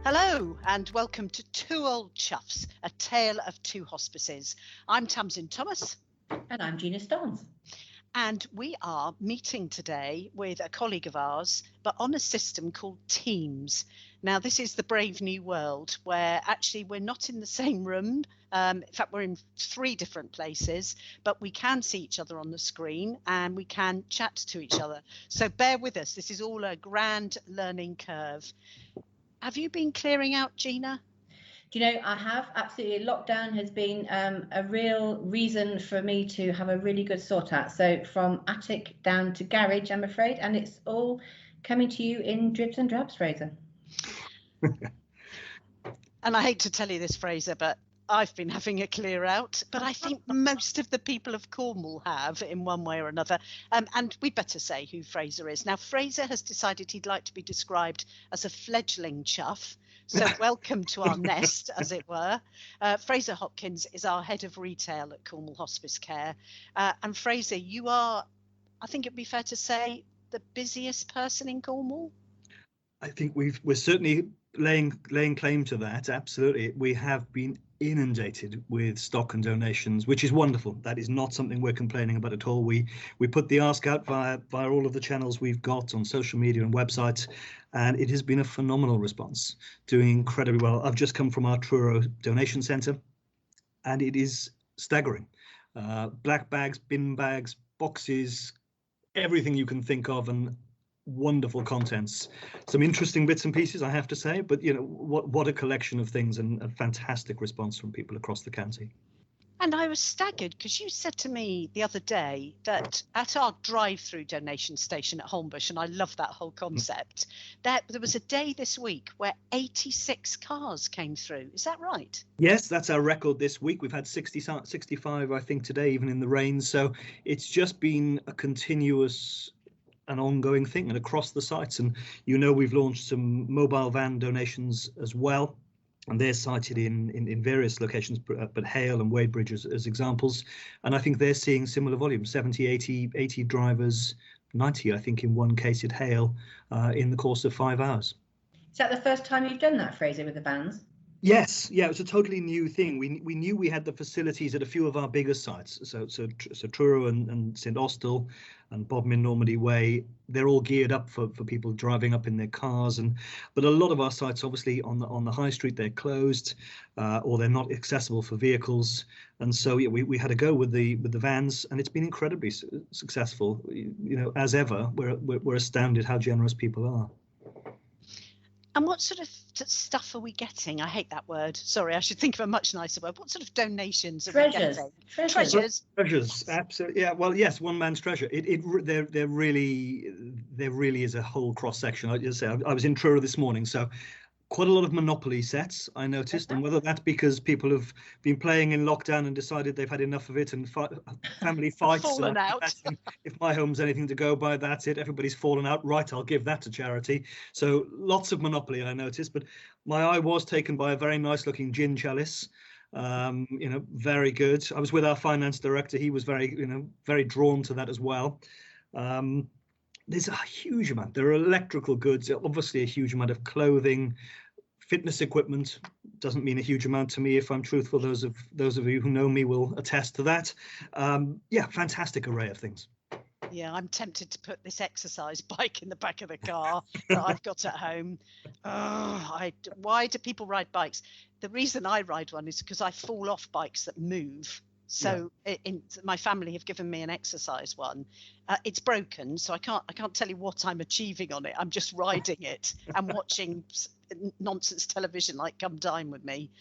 Hello and welcome to Two Old Choughs, a tale of two hospices. I'm Tamsin Thomas. And I'm Gina Starnes. And we are meeting today with a colleague of ours, but on a system called Teams. Now, this is the brave new world where actually we're not in the same room. In fact, we're in 3 different places, but we can see each other on the screen and we can chat to each other. So bear with us. This is all a grand learning curve. Have you been clearing out, Gina? Do you know, I have absolutely. Lockdown has been a real reason for me to have a really good sort out. So from attic down to garage, I'm afraid, and it's all coming to you in dribs and drabs, Frazer. And I hate to tell you this, Frazer, but I've been having a clear out, but I think most of the people of Cornwall have in one way or another. And we'd better say who Frazer is. Now, Frazer has decided he'd like to be described as a fledgling chough. So welcome to our nest, as it were. Frazer Hopkins is our head of retail at Cornwall Hospice Care. And Frazer, you are, I think it'd be fair to say, the busiest person in Cornwall? I think we're certainly laying claim to that. Absolutely. We have been inundated with stock and donations, which is wonderful. That is not something we're complaining about at all. We put the ask out via all of the channels we've got on social media and websites, and it has been a phenomenal response, doing incredibly well. I've just come from our Truro donation centre, and it is staggering. Black bags, bin bags, boxes, everything you can think of, and wonderful contents. Some interesting bits and pieces, I have to say, but you know, what a collection of things, and a fantastic response from people across the county. And I was staggered because you said to me the other day that at our drive-through donation station at Holmbush, and I love that whole concept, that there was a day this week where 86 cars came through. Is that right? Yes, that's our record this week. We've had 65, I think, today, even in the rain. So it's just been a continuous an ongoing thing and across the sites. And you know, we've launched some mobile van donations as well, and they're cited in various locations, but Hale and Wadebridge as examples. And I think they're seeing similar volumes, 70, 80 drivers, 90 I think in one case at Hale, in the course of 5 hours. Is that the first time you've done that, Frazer, with the vans? Yes, yeah, it was a totally new thing. We knew we had the facilities at a few of our bigger sites, so Truro and St Austell and Bodmin, Normandy Way. They're all geared up for people driving up in their cars, but a lot of our sites, obviously on the high street, they're closed or they're not accessible for vehicles. And so yeah, we had to go with the vans, and it's been incredibly successful. You know, as ever, we're astounded how generous people are. And what sort of stuff are we getting? I hate that word. Sorry, I should think of a much nicer word. What sort of donations are we getting? Treasures, absolutely. Yeah, well, yes, one man's treasure. There really is a whole cross section. I just say I was in Truro this morning, so quite a lot of Monopoly sets, I noticed, and whether that's because people have been playing in lockdown and decided they've had enough of it, and family fights. Fallen out. If my home's anything to go by, that's it. Everybody's fallen out. Right, I'll give that to charity. So lots of Monopoly, I noticed, but my eye was taken by a very nice-looking gin chalice. You know, very good. I was with our finance director. He was very drawn to that as well. There's a huge amount. There are electrical goods, obviously a huge amount of clothing, fitness equipment. Doesn't mean a huge amount to me, if I'm truthful. Those of you who know me will attest to that. Yeah, fantastic array of things. Yeah, I'm tempted to put this exercise bike in the back of the car that I've got at home. Why do people ride bikes? The reason I ride one is because I fall off bikes that move. So yeah. My family have given me an exercise one. It's broken, so I can't tell you what I'm achieving on it. I'm just riding it and watching nonsense television like Come Dine With Me.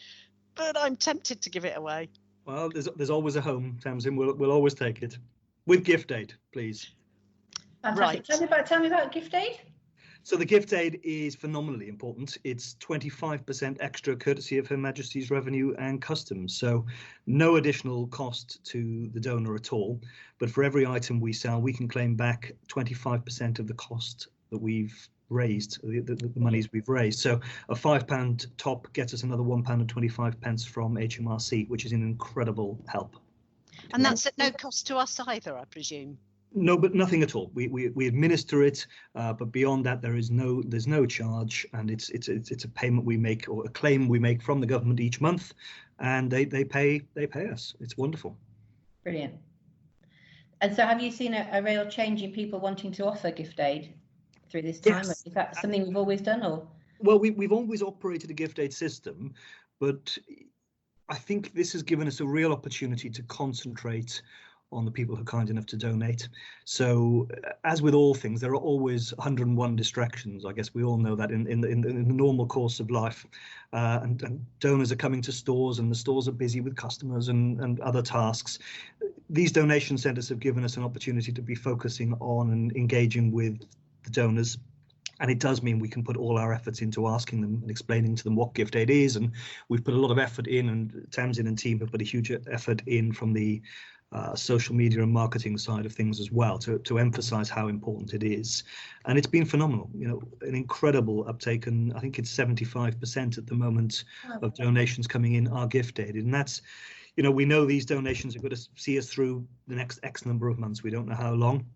But I'm tempted to give it away. Well, there's always a home, Tamsin. We'll always take it. With gift aid, please. Fantastic. Right. Tell me about gift aid. So the gift aid is phenomenally important. It's 25% extra courtesy of Her Majesty's Revenue and Customs. So no additional cost to the donor at all. But for every item we sell, we can claim back 25% of the cost that we've raised, the monies we've raised. So a £5 top gets us another £1.25 from HMRC, which is an incredible help. And that's at no cost to us either, I presume. No, but nothing at all. We administer it, but beyond that, there's no charge, and it's a payment we make, or a claim we make from the government each month, and they pay us. It's wonderful. Brilliant. And so, have you seen a real change in people wanting to offer gift aid through this time? Yes. Is that something we've always done, or? Well, we've always operated a gift aid system, but I think this has given us a real opportunity to concentrate on the people who are kind enough to donate. So, as with all things, there are always 101 distractions. I guess we all know that in the normal course of life, and donors are coming to stores, and the stores are busy with customers and other tasks. These donation centres have given us an opportunity to be focusing on and engaging with the donors. And it does mean we can put all our efforts into asking them and explaining to them what gift aid is. And we've put a lot of effort in, and Tamsin and team have put a huge effort in from the social media and marketing side of things as well, to emphasize how important it is. And it's been phenomenal, an incredible uptake, and I think it's 75% at the moment of donations coming in are gift aided. And that's, we know these donations are going to see us through the next X number of months. We don't know how long.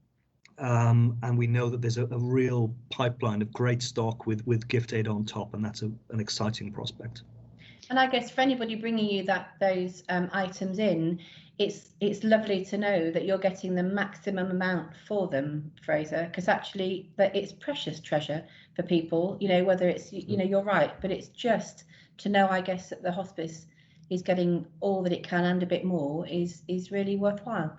And we know that there's a real pipeline of great stock with gift aid on top, and that's an exciting prospect. And I guess for anybody bringing you those items in, it's lovely to know that you're getting the maximum amount for them, Frazer, because actually that it's precious treasure for people, whether it's, you're right, but it's just to know, I guess, that the hospice is getting all that it can and a bit more is really worthwhile.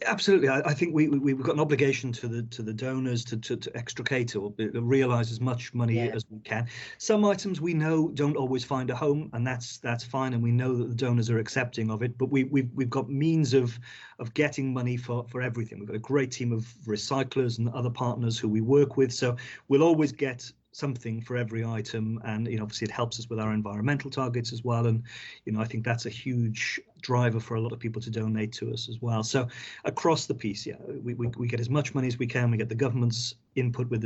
Absolutely. I think we've got an obligation to the donors to extricate or realise as much money as we can. Some items we know don't always find a home, and that's fine, and we know that the donors are accepting of it. But we've got means of getting money for everything. We've got a great team of recyclers and other partners who we work with, so we'll always get something for every item, and obviously it helps us with our environmental targets as well, and I think that's a huge driver for a lot of people to donate to us as well. So across the piece, we get as much money as we can. We get the government's input with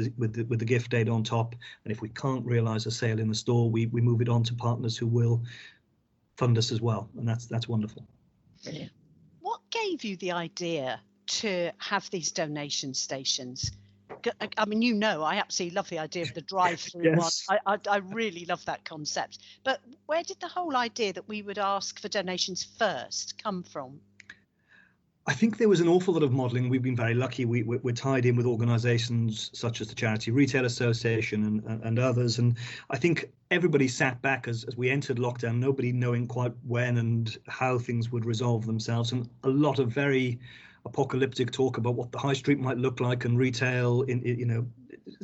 the gift aid on top, and if we can't realise a sale in the store, we move it on to partners who will fund us as well, and that's wonderful. Brilliant. What gave you the idea to have these donation stations? I mean, I absolutely love the idea of the drive-through Yes. one. I really love that concept. But where did the whole idea that we would ask for donations first come from? I think there was an awful lot of modelling. We've been very lucky. We're tied in with organisations such as the Charity Retail Association and others. And I think everybody sat back as we entered lockdown, nobody knowing quite when and how things would resolve themselves. And a lot of very apocalyptic talk about what the high street might look like, and retail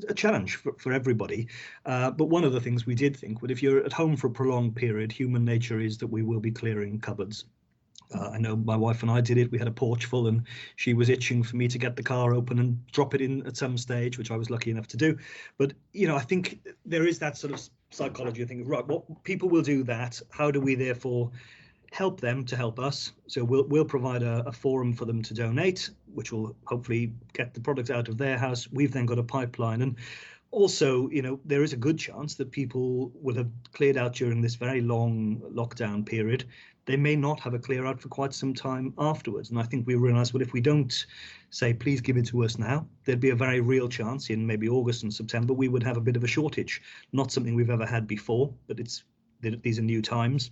a challenge for everybody. But one of the things we did think, if you're at home for a prolonged period, human nature is that we will be clearing cupboards. I know my wife and I did it. We had a porch full, and she was itching for me to get the car open and drop it in at some stage, which I was lucky enough to do. But I think there is that sort of psychology of thinking, right, what people will do that. How do we therefore help them to help us? So we'll provide a forum for them to donate, which will hopefully get the product out of their house. We've then got a pipeline, and also there is a good chance that people will have cleared out during this very long lockdown period. They may not have a clear out for quite some time afterwards, and I think we realised, well, if we don't say please give it to us now, there'd be a very real chance in maybe August and September we would have a bit of a shortage. Not something we've ever had before, but these are new times.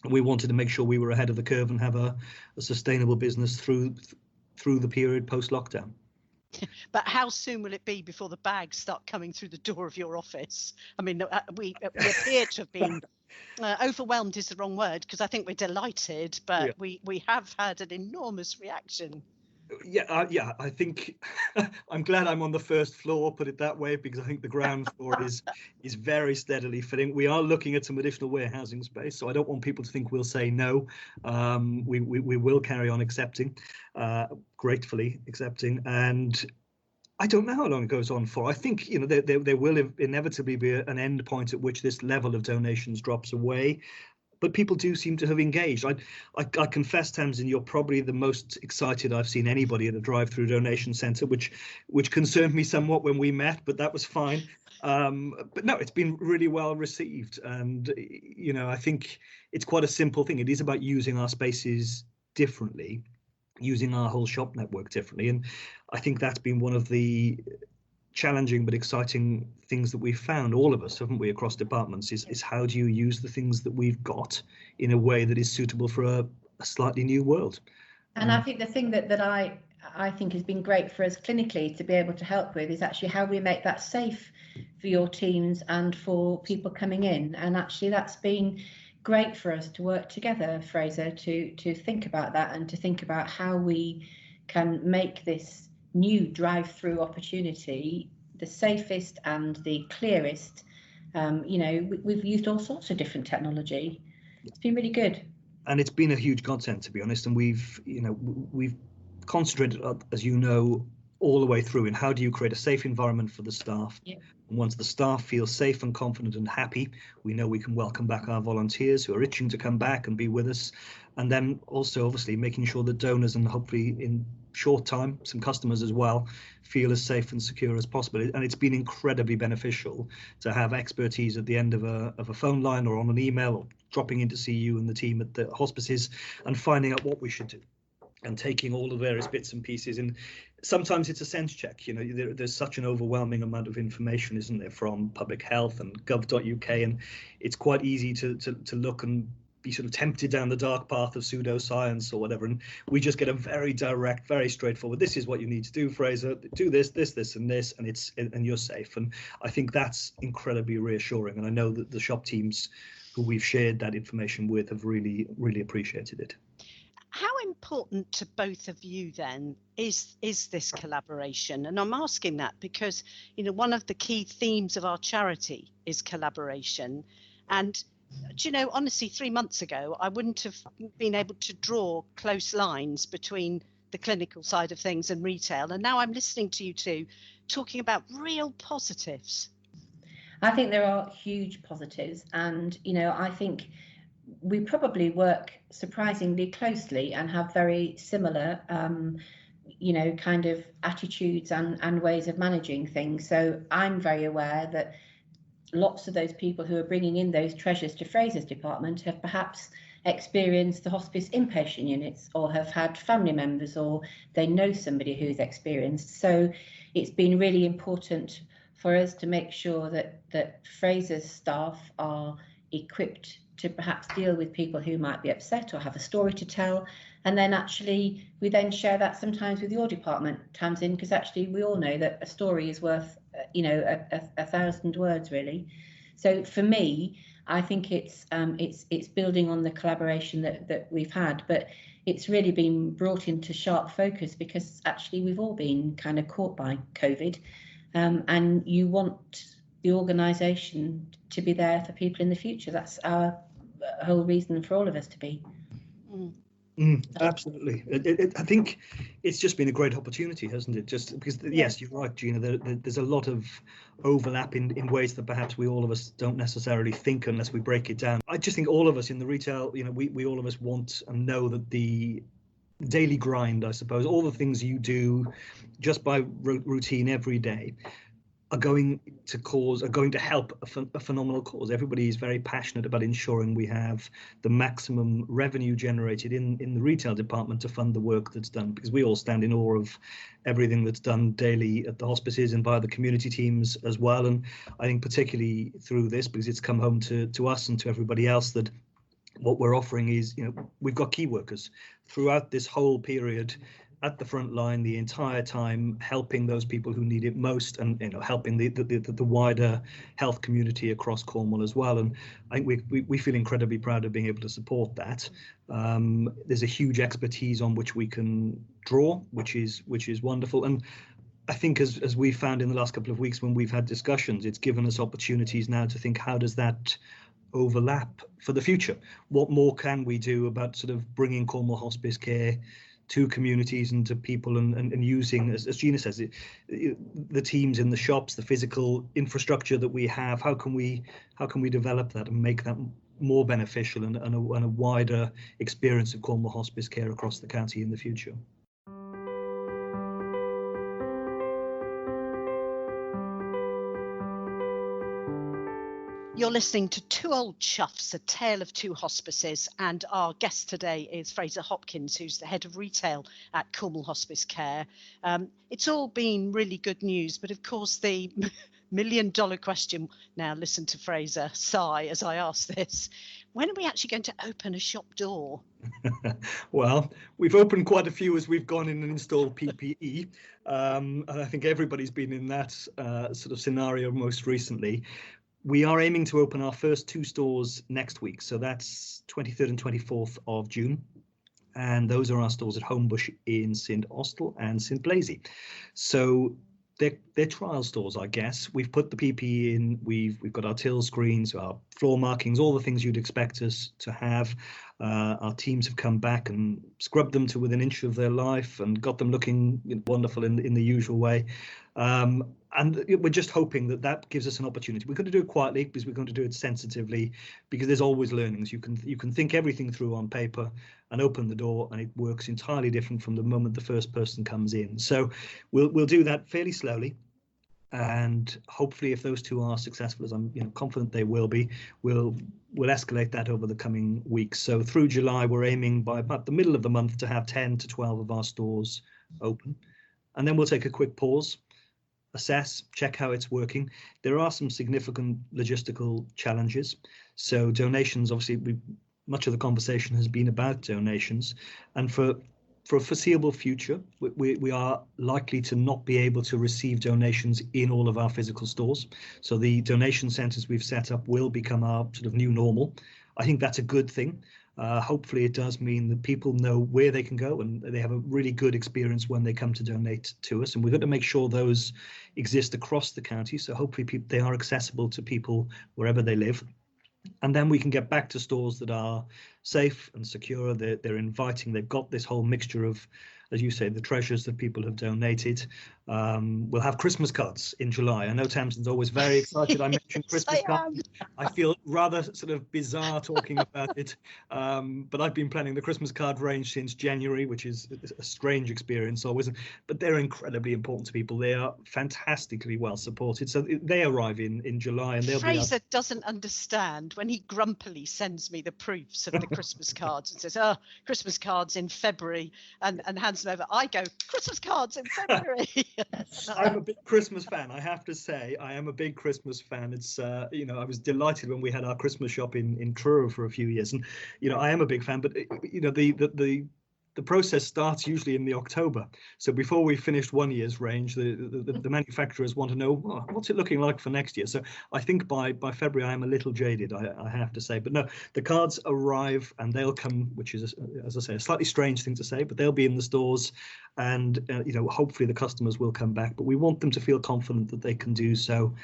We wanted to make sure we were ahead of the curve and have a sustainable business through the period post-lockdown. But how soon will it be before the bags start coming through the door of your office? I mean, we appear to have been overwhelmed is the wrong word, because I think we're delighted, but we have had an enormous reaction. Yeah, I think I'm glad I'm on the first floor, put it that way, because I think the ground floor is very steadily filling. We are looking at some additional warehousing space, so I don't want people to think we'll say no. We will carry on accepting, gratefully accepting, and I don't know how long it goes on for. I think there will inevitably be an end point at which this level of donations drops away. But people do seem to have engaged. I confess, Tamsin, you're probably the most excited I've seen anybody at a drive-through donation centre, which concerned me somewhat when we met, but that was fine. But no, it's been really well received, and I think it's quite a simple thing. It is about using our spaces differently, using our whole shop network differently. And I think that's been one of the challenging but exciting things that we've found, all of us, haven't we, across departments, is how do you use the things that we've got in a way that is suitable for a slightly new world. And I think the thing that I think has been great for us clinically to be able to help with is actually how we make that safe for your teams and for people coming in. And actually that's been great for us to work together, Frazer, to think about that and to think about how we can make this new drive-through opportunity the safest and the clearest. We've used all sorts of different technology. It's been really good. And it's been a huge godsend, to be honest. And we've concentrated, as you know, all the way through in how do you create a safe environment for the staff. Yeah. And once the staff feel safe and confident and happy, we know we can welcome back our volunteers who are itching to come back and be with us. And then also, obviously, making sure that donors and hopefully in short time, some customers as well, feel as safe and secure as possible. And it's been incredibly beneficial to have expertise at the end of a phone line or on an email, or dropping in to see you and the team at the hospices and finding out what we should do, and taking all the various bits and pieces. And sometimes it's a sense check. There's such an overwhelming amount of information, isn't there, from public health and gov.uk, and it's quite easy to look and be sort of tempted down the dark path of pseudoscience or whatever. And we just get a very direct, very straightforward, this is what you need to do, Frazer, do this, and this, and you're safe. And I think that's incredibly reassuring. And I know that the shop teams who we've shared that information with have really, really appreciated it. How important to both of you then is this collaboration? And I'm asking that because, one of the key themes of our charity is collaboration. And, honestly, 3 months ago, I wouldn't have been able to draw close lines between the clinical side of things and retail. And now I'm listening to you two talking about real positives. I think there are huge positives. And, I think we probably work surprisingly closely and have very similar, kind of attitudes and ways of managing things. So I'm very aware that lots of those people who are bringing in those treasures to Frazer's department have perhaps experienced the hospice inpatient units or have had family members or they know somebody who's experienced. So it's been really important for us to make sure that Frazer's staff are equipped to perhaps deal with people who might be upset or have a story to tell. And then actually we then share that sometimes with your department, Tamsin, because actually we all know that a story is worth, a 1,000 words really. So for me, I think it's building on the collaboration that we've had, but it's really been brought into sharp focus because actually we've all been kind of caught by COVID, and you want the organisation to be there for people in the future. That's our whole reason for all of us to be. Absolutely. I think it's just been a great opportunity, hasn't it? Just because, yes, you're right, Gina, there's a lot of overlap in ways that perhaps we all of us don't necessarily think unless we break it down. I just think all of us in the retail, we all of us want and know that the daily grind, I suppose, all the things you do just by routine every day are going to help a phenomenal cause. Everybody is very passionate about ensuring we have the maximum revenue generated in the retail department to fund the work that's done, because we all stand in awe of everything that's done daily at the hospices and by the community teams as well. And I think particularly through this, because it's come home to us and to everybody else, that what we're offering is, we've got key workers throughout this whole period at the front line the entire time, helping those people who need it most, and helping the wider health community across Cornwall as well. And I think we feel incredibly proud of being able to support that. There's a huge expertise on which we can draw, which is wonderful. And I think as we found in the last couple of weeks when we've had discussions, it's given us opportunities now to think, how does that overlap for the future? What more can we do about sort of bringing Cornwall Hospice Care to communities and to people, and using, as Gina says, the teams in the shops, the physical infrastructure that we have, how can we develop that and make that more beneficial and a wider experience of Cornwall Hospice Care across the county in the future. You're listening to Two Old Choughs, a tale of two hospices, and our guest today is Frazer Hopkins, who's the head of retail at Cornwall Hospice Care. It's all been really good news, but of course the million-dollar question, now listen to Frazer sigh as I ask this, when are we actually going to open a shop door? Well, we've opened quite a few as we've gone in and installed PPE, and I think everybody's been in that sort of scenario most recently. We are aiming to open our first 2 stores next week, so that's 23rd and 24th of June, and those are our stores at Homebush in St Austell and St Blaise. So they're trial stores, I guess. We've put the PPE in, we've got our till screens, our floor markings, all the things you'd expect us to have. Our teams have come back and scrubbed them to within an inch of their life and got them looking wonderful in the usual way. And we're just hoping that that gives us an opportunity. We're going to do it quietly because we're going to do it sensitively, because there's always learnings. You can think everything through on paper and open the door, and it works entirely different from the moment the first person comes in. So we'll do that fairly slowly, and hopefully, if those 2 are successful, as I'm confident they will be, we'll escalate that over the coming weeks. So through July, we're aiming by about the middle of the month to have 10 to 12 of our stores open, and then we'll take a quick pause, assess, check how it's working. There are some significant logistical challenges. So donations, obviously, much of the conversation has been about donations, and for a foreseeable future, we are likely to not be able to receive donations in all of our physical stores. So the donation centres we've set up will become our sort of new normal. I think that's a good thing. Hopefully it does mean that people know where they can go and they have a really good experience when they come to donate to us. And we've got to make sure those exist across the county. So hopefully they are accessible to people wherever they live. And then we can get back to stores that are safe and secure. They're inviting. They've got this whole mixture of, as you say, the treasures that people have donated. We'll have Christmas cards in July. I know Tamsin's always very excited. I mentioned Christmas cards. I feel rather sort of bizarre talking about it, but I've been planning the Christmas card range since January, which is a strange experience always. But they're incredibly important to people. They are fantastically well supported. So they arrive in July, and they'll Frazer doesn't understand when he grumpily sends me the proofs of the Christmas cards and says, "Oh, Christmas cards in February," and hands them over. I go, "Christmas cards in February." I'm a big Christmas fan. I have to say, I am a big Christmas fan. It's I was delighted when we had our Christmas shop in Truro for a few years, and I am a big fan. But the process starts usually in the October. So before we finished one year's range, the manufacturers want to know, well, what's it looking like for next year. So I think by February I'm a little jaded, I have to say. But no, the cards arrive and they'll come, which is, as I say, a slightly strange thing to say, but they'll be in the stores, and hopefully the customers will come back. But we want them to feel confident that they can do so.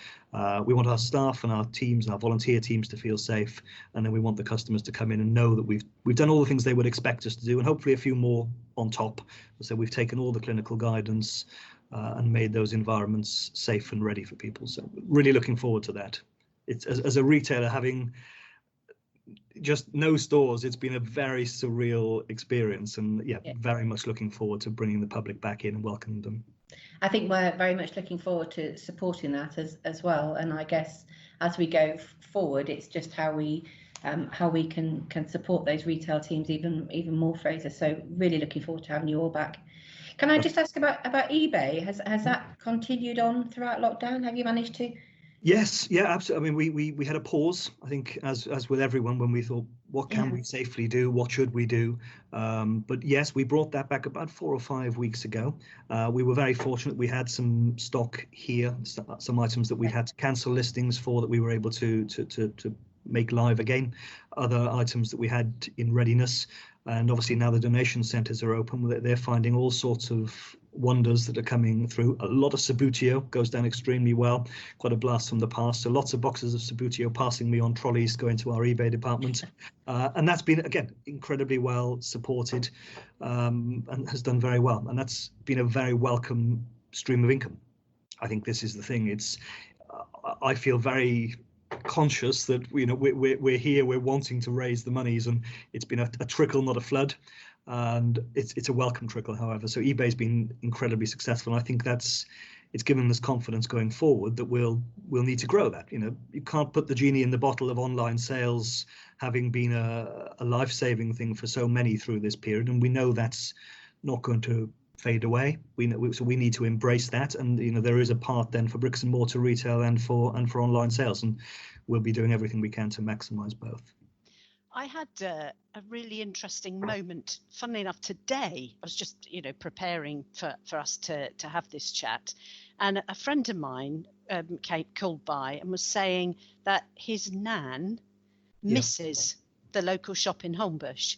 We want our staff and our teams and our volunteer teams to feel safe, and then we want the customers to come in and know that we've done all the things they would expect us to do, and hopefully a few more on top. So we've taken all the clinical guidance and made those environments safe and ready for people. So really looking forward to that. It's as a retailer, having just no stores, it's been a very surreal experience, and very much looking forward to bringing the public back in and welcoming them. I think we're very much looking forward to supporting that as well. And I guess as we go forward, it's just how we can support those retail teams even more, Frazer. So really looking forward to having you all back. Can I just ask about eBay? Has that continued on throughout lockdown? Have you managed to? Yes, yeah, absolutely. I mean, we had a pause, I think, as with everyone, when we thought, what can we safely do? What should we do? But yes, we brought that back about 4 or 5 weeks ago. We were very fortunate. We had some stock here, some items that we had to cancel listings for that we were able to make live again. Other items that we had in readiness. And obviously now the donation centres are open. They're finding all sorts of wonders that are coming through. A lot of Sabutio goes down extremely well. Quite a blast from the past. So lots of boxes of Sabutio passing me on trolleys going to our eBay department. And that's been, again, incredibly well supported and has done very well. And that's been a very welcome stream of income. I think this is the thing. I feel very conscious that we're here, we're wanting to raise the monies, and it's been a trickle, not a flood, and it's a welcome trickle, however. So eBay's been incredibly successful, and I think that's it's given us confidence going forward that we'll need to grow that. You can't put the genie in the bottle of online sales, having been a life-saving thing for so many through this period, and we know that's not going to fade away. So we need to embrace that, and there is a part then for bricks and mortar retail and for online sales, and we'll be doing everything we can to maximize both. I had a really interesting moment, funnily enough, today. I was just, preparing for us to have this chat. And a friend of mine called by and was saying that his nan misses the local shop in Holmbush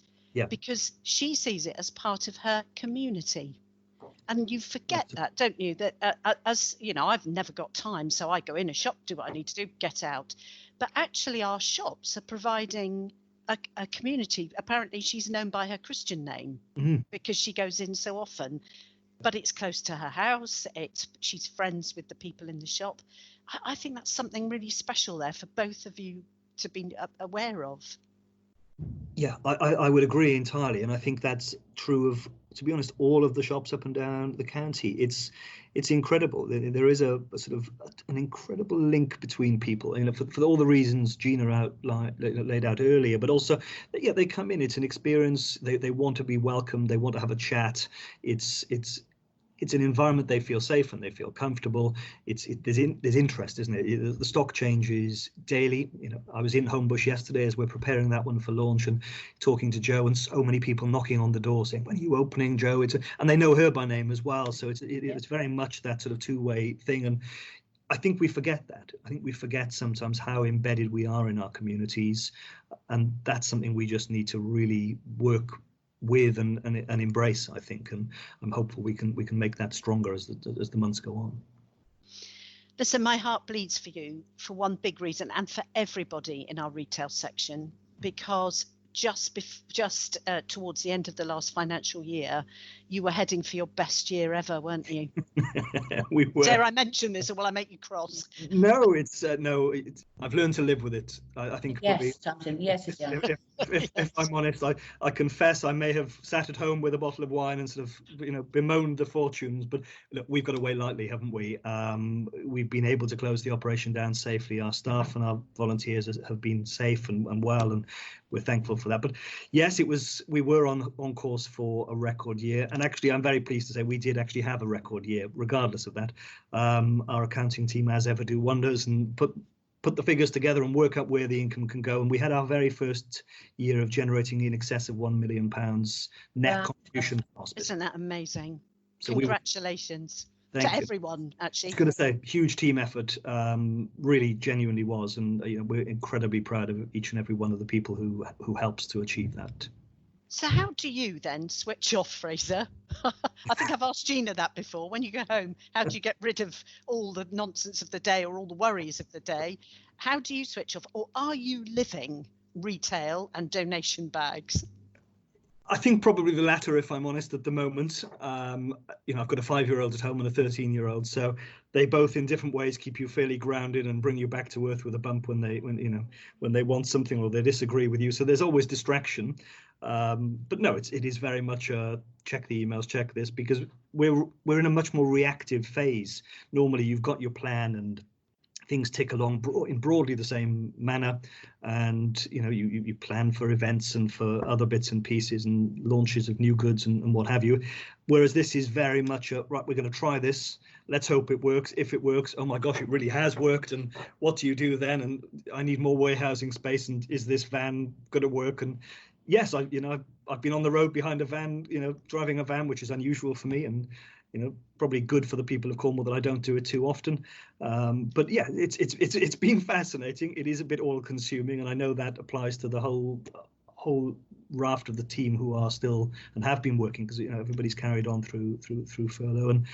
because she sees it as part of her community. And you forget that, don't you? That as I've never got time, so I go in a shop, do what I need to do, get out. But actually our shops are providing a community. Apparently she's known by her Christian name because she goes in so often, but it's close to her house. She's friends with the people in the shop. I think that's something really special there for both of you to be aware of. Yeah, I would agree entirely, and I think that's true of, to be honest, all of the shops up and down the county. It's incredible. There is a sort of an incredible link between people, for all the reasons Gina laid out earlier, but also, they come in. It's an experience. They want to be welcomed. They want to have a chat. It's an environment they feel safe and they feel comfortable. There's interest, isn't it? The stock changes daily. I was in Holmbush yesterday as we're preparing that one for launch and talking to Joe, and so many people knocking on the door saying, "When are you opening, Joe?" And they know her by name as well. So it's very much that sort of two-way thing. And I think we forget that. I think we forget sometimes how embedded we are in our communities, and that's something we just need to really work with and embrace, I think, and I'm hopeful we can make that stronger as the months go on. Listen, my heart bleeds for you for one big reason, and for everybody in our retail section, because just towards the end of the last financial year, you were heading for your best year ever, weren't you? We were. Dare I mention this, or will I make you cross? No, I've learned to live with it. I think yes, Tamsin. Yes, if I'm honest, I confess I may have sat at home with a bottle of wine and sort of bemoaned the fortunes, but look, we've got away lightly, haven't we? We've been able to close the operation down safely. Our staff and our volunteers have been safe and well, and we're thankful for that. But yes, we were on course for a record year, and actually I'm very pleased to say we did actually have a record year regardless of that. Our accounting team, as ever, do wonders and put the figures together and work out where the income can go. And we had our very first year of generating in excess of £1 million net contribution to hospice. Isn't that amazing? So congratulations to everyone, actually. I was going to say, huge team effort, really genuinely was. And we're incredibly proud of each and every one of the people who helps to achieve that. So how do you then switch off, Frazer? I think I've asked Gina that before. When you go home, how do you get rid of all the nonsense of the day or all the worries of the day? How do you switch off? Or are you living retail and donation bags? I think probably the latter, if I'm honest, at the moment. I've got a 5-year-old at home and a 13-year-old, so they both in different ways keep you fairly grounded and bring you back to earth with a bump when they want something or they disagree with you. So there's always distraction. But no, it is very much check the emails, check this, because we're in a much more reactive phase. Normally you've got your plan and things tick along in broadly the same manner, and you plan for events and for other bits and pieces and launches of new goods and what have you, whereas this is very much right, we're going to try this, let's hope it works. If it works, oh my gosh, it really has worked, and what do you do then? And I need more warehousing space, and is this van going to work? And yes, I've been on the road behind a van, driving a van, which is unusual for me, and probably good for the people of Cornwall that I don't do it too often. But yeah, it's been fascinating. It is a bit all-consuming, and I know that applies to the whole raft of the team who are still and have been working, because everybody's carried on through furlough. And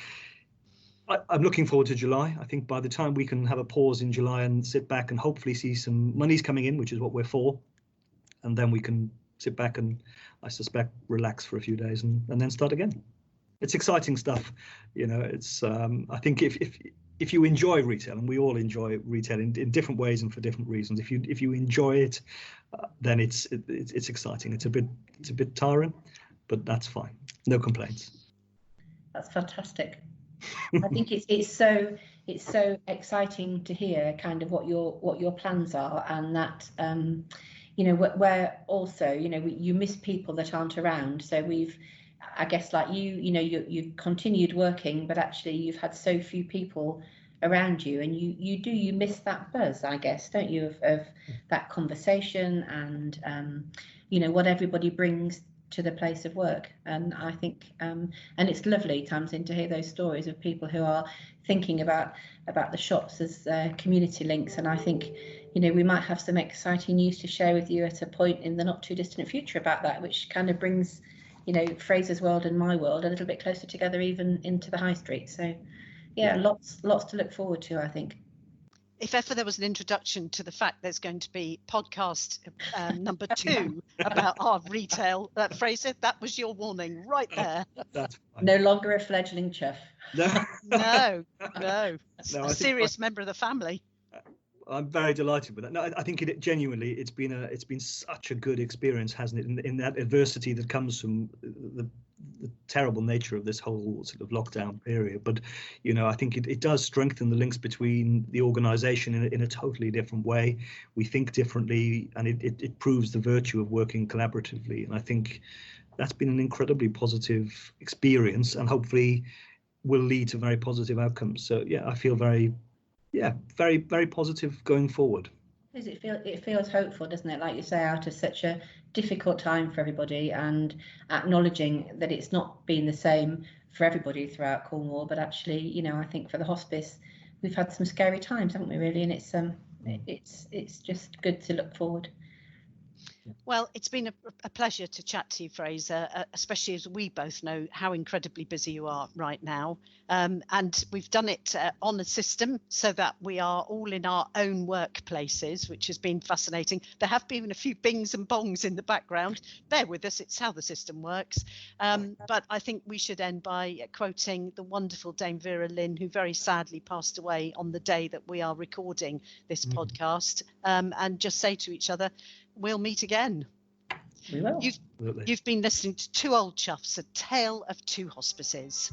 I'm looking forward to July. I think by the time we can have a pause in July and sit back and hopefully see some monies coming in, which is what we're for, and then we can sit back and, I suspect, relax for a few days and then start again. It's exciting stuff. It's I think if you enjoy retail, and we all enjoy retail in different ways and for different reasons, if you enjoy it, then it's exciting. It's a bit tiring, but that's fine. No complaints. That's fantastic. I think it's so exciting to hear kind of what your plans are, and that where also you miss people that aren't around. So I guess like you've continued working, but actually you've had so few people around you, and you miss that buzz, I guess, don't you, of that conversation and what everybody brings to the place of work. And I think and it's lovely, Tamsin, to hear those stories of people who are thinking about the shops as community links. And I think we might have some exciting news to share with you at a point in the not too distant future about that, which kind of brings Frazer's world and my world a little bit closer together, even into the high street. So yeah, lots to look forward to, I think. If ever there was an introduction to the fact there's going to be podcast number 2 about our retail, Frazer, that was your warning right there. That's fine. No longer a fledgling chough. No. A serious member of the family. I'm very delighted with that. No, I think genuinely it's been such a good experience, hasn't it? In that adversity that comes from the terrible nature of this whole sort of lockdown period. But I think it does strengthen the links between the organisation in a totally different way. We think differently, and it proves the virtue of working collaboratively. And I think that's been an incredibly positive experience, and hopefully will lead to very positive outcomes. So yeah, I feel very, very positive going forward. It feels hopeful, doesn't it? Like you say, out of such a difficult time for everybody, and acknowledging that it's not been the same for everybody throughout Cornwall, but actually, I think for the hospice, we've had some scary times, haven't we, really? And it's just good to look forward. Well, it's been a pleasure to chat to you, Frazer, especially as we both know how incredibly busy you are right now. And we've done it on a system so that we are all in our own workplaces, which has been fascinating. There have been a few bings and bongs in the background. Bear with us, it's how the system works. But I think we should end by quoting the wonderful Dame Vera Lynn, who very sadly passed away on the day that we are recording this podcast, and just say to each other, we'll meet again. We will. You've been listening to Two Old Choughs, a tale of two hospices.